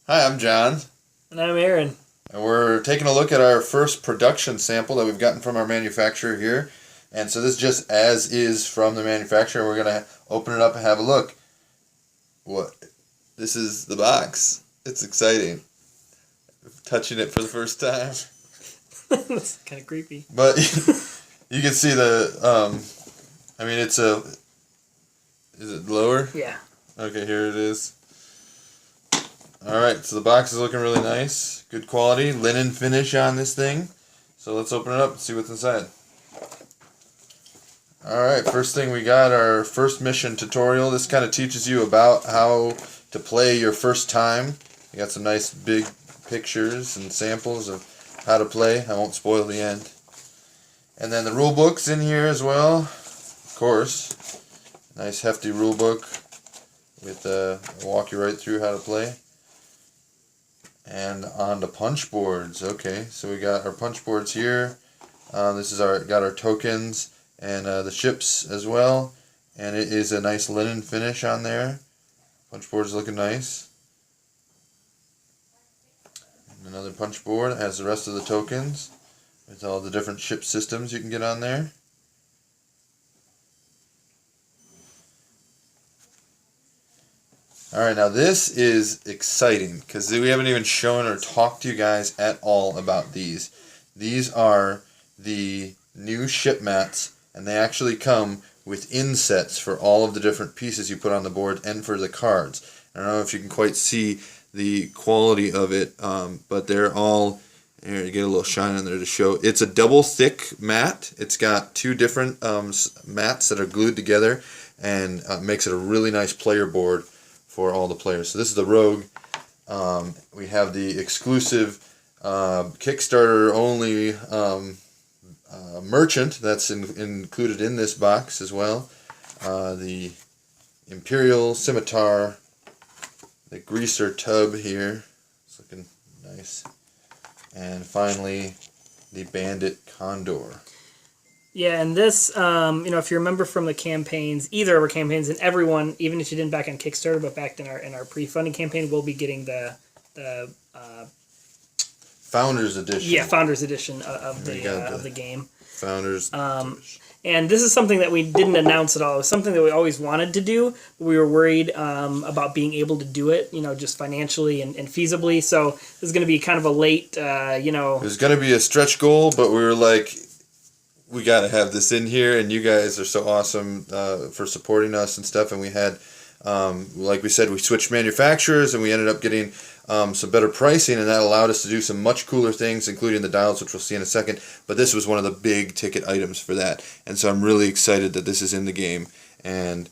Hi, I'm John, And I'm Aaron. and we're taking a look at our first production sample that we've gotten from our manufacturer here. And so this is just as is from the manufacturer. We're going to open it up and have a look. What? This is the box. It's exciting. Touching it for the first time. That's kind of creepy. But you can see I mean, is it lower? Yeah. Okay, here it is. Alright, so the box is looking really nice. Good quality. Linen finish on this thing. So let's open it up and see what's inside. Alright, first thing we got our first mission tutorial. This kind of teaches you about how to play your first time. You got some nice big pictures and samples of how to play. I won't spoil the end. And then the rule book's in here as well. Of course. Nice hefty rule book with walk you right through how to play. And on the punch boards. Okay, so we got our punch boards here. This is got our tokens and the ships as well. And it is a nice linen finish on there. Punch board's looking nice. And another punch board has the rest of the tokens with all the different ship systems you can get on there. Alright, now this is exciting because we haven't even shown or talked to you guys at all about these. These are the new ship mats, and they actually come with insets for all of the different pieces you put on the board and for the cards. I don't know if you can quite see the quality of it, but they're all, here you get a little shine on there to show. It's a double thick mat. It's got two different mats that are glued together and makes it a really nice player board for all the players. So this is the Rogue. We have the exclusive Kickstarter only merchant that's included in this box as well. The Imperial Scimitar, the Greaser Tub here. It's looking nice. And finally, the Bandit Condor. Yeah, and this, if you remember from the campaigns, either of our campaigns, and everyone, even if you didn't back on Kickstarter, but backed in our pre-funding campaign, will be getting the Founders Edition. yeah, Founders Edition of the game. Founders Edition. And this is something that we didn't announce at all. It was something that we always wanted to do, but we were worried about being able to do it, just financially and feasibly. So this is going to be kind of a late, It was going to be a stretch goal, but we were like, we got to have this in here, and you guys are so awesome for supporting us and stuff. And we had, like we said, we switched manufacturers, and we ended up getting some better pricing, and that allowed us to do some much cooler things, including the dials, which we'll see in a second. But this was one of the big ticket items for that, and so I'm really excited that this is in the game. And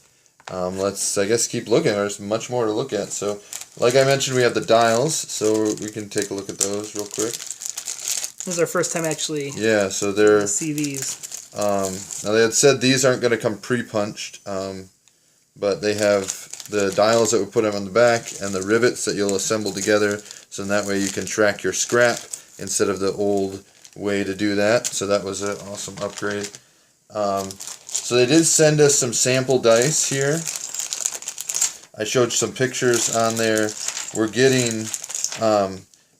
let's, I guess, keep looking. There's much more to look at. So, like I mentioned, we have the dials, so we can take a look at those real quick. This is our first time actually. Yeah, so they're see these. now they had said these aren't going to come pre-punched, but they have the dials that we put them on the back and the rivets that you'll assemble together, so in that way you can track your scrap instead of the old way to do that. So that was an awesome upgrade. So they did send us some sample dice here. I showed some pictures on there. We're getting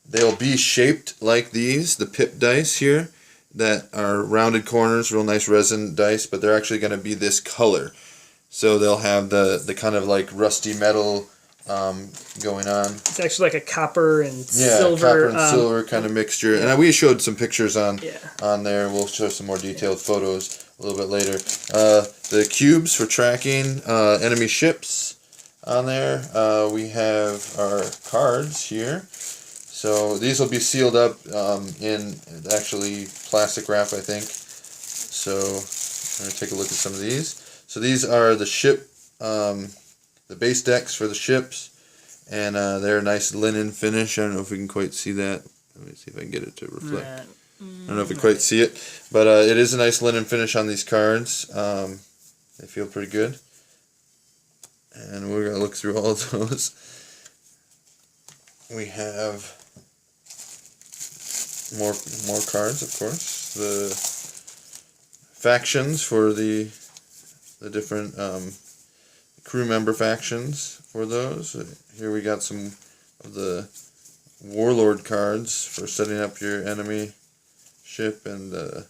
they'll be shaped like these, the pip dice here, that are rounded corners, real nice resin dice, but they're actually going to be this color. So they'll have the kind of like rusty metal going on. It's actually like a copper and silver. Yeah, copper and silver kind of mixture. Yeah. And we showed some pictures on there. We'll show some more detailed photos a little bit later. The cubes for tracking enemy ships on there. We have our cards here. So these will be sealed up in actually plastic wrap, I think. So I'm going to take a look at some of these. So these are the ship, the base decks for the ships, and they're a nice linen finish. I don't know if we can quite see that. Let me see if I can get it to reflect. I don't know if we quite see it, but it is a nice linen finish on these cards. They feel pretty good. And we're going to look through all of those. We have more cards, of course. The factions for the different crew member factions for those. Here we got some of the Warlord cards for setting up your enemy ship, and the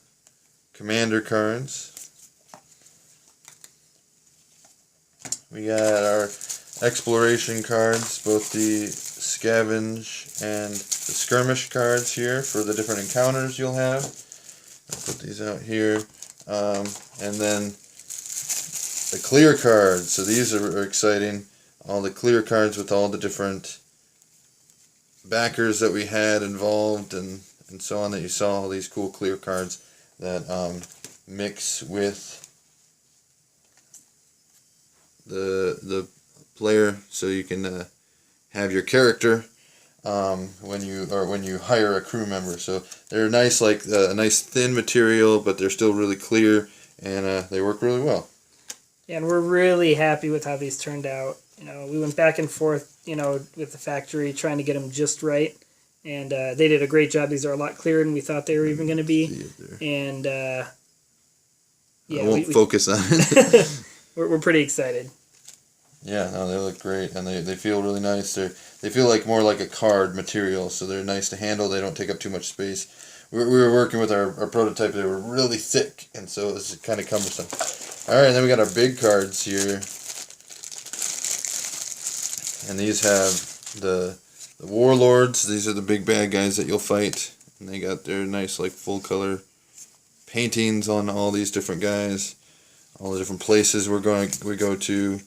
commander cards. We got our exploration cards, both the scavenge and the skirmish cards here for the different encounters you'll have. I'll put these out here. And then the clear cards. So these are exciting. All the clear cards with all the different backers that we had involved and so on, that you saw, all these cool clear cards that mix with the player, so you can have your character when you hire a crew member. So they're nice, like a nice thin material, but they're still really clear, and they work really well. Yeah, and we're really happy with how these turned out. You know, we went back and forth, you know, with the factory trying to get them just right, and they did a great job. These are a lot clearer than we thought they were even going to be. And yeah, I won't focus on it. we're pretty excited. Yeah, no, they look great, and they feel really nice. They feel like more like a card material, so they're nice to handle. They don't take up too much space. We were working with our prototype. They were really thick, and so it was kind of cumbersome. All right, and then we got our big cards here, and these have the warlords. These are the big bad guys that you'll fight, and they got their nice, like, full color paintings on all these different guys, all the different places we go to.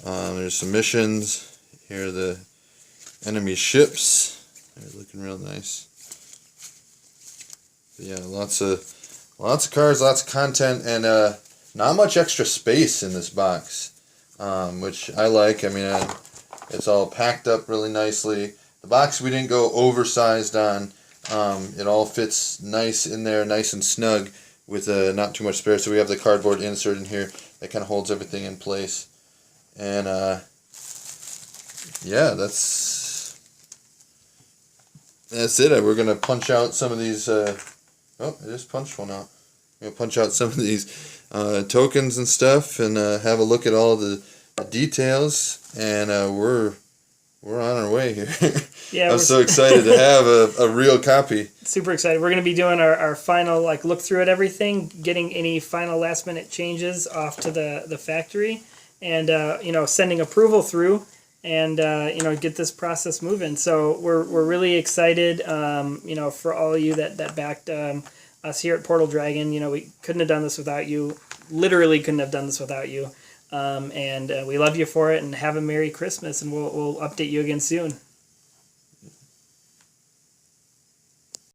There's some missions. Here are the enemy ships. They're looking real nice. But yeah, lots of cards, lots of content, and not much extra space in this box, which I like. I mean, it's all packed up really nicely. The box we didn't go oversized on. It all fits nice in there, nice and snug, with not too much space. So we have the cardboard insert in here that kind of holds everything in place. And yeah, that's it. We're gonna punch out some of these. Oh, I just punched one out. We're gonna punch out some of these tokens and stuff, and have a look at all the details. And we're on our way here. Yeah, I'm so excited to have a real copy. Super excited. We're going to be doing our final look through at everything, getting any final last minute changes off to the factory, and sending approval through, and get this process moving. So we're really excited. For all of you that backed us here at Portal Dragon. We couldn't have done this without you. Literally couldn't have done this without you. And we love you for it, and have a Merry Christmas, and we'll update you again soon.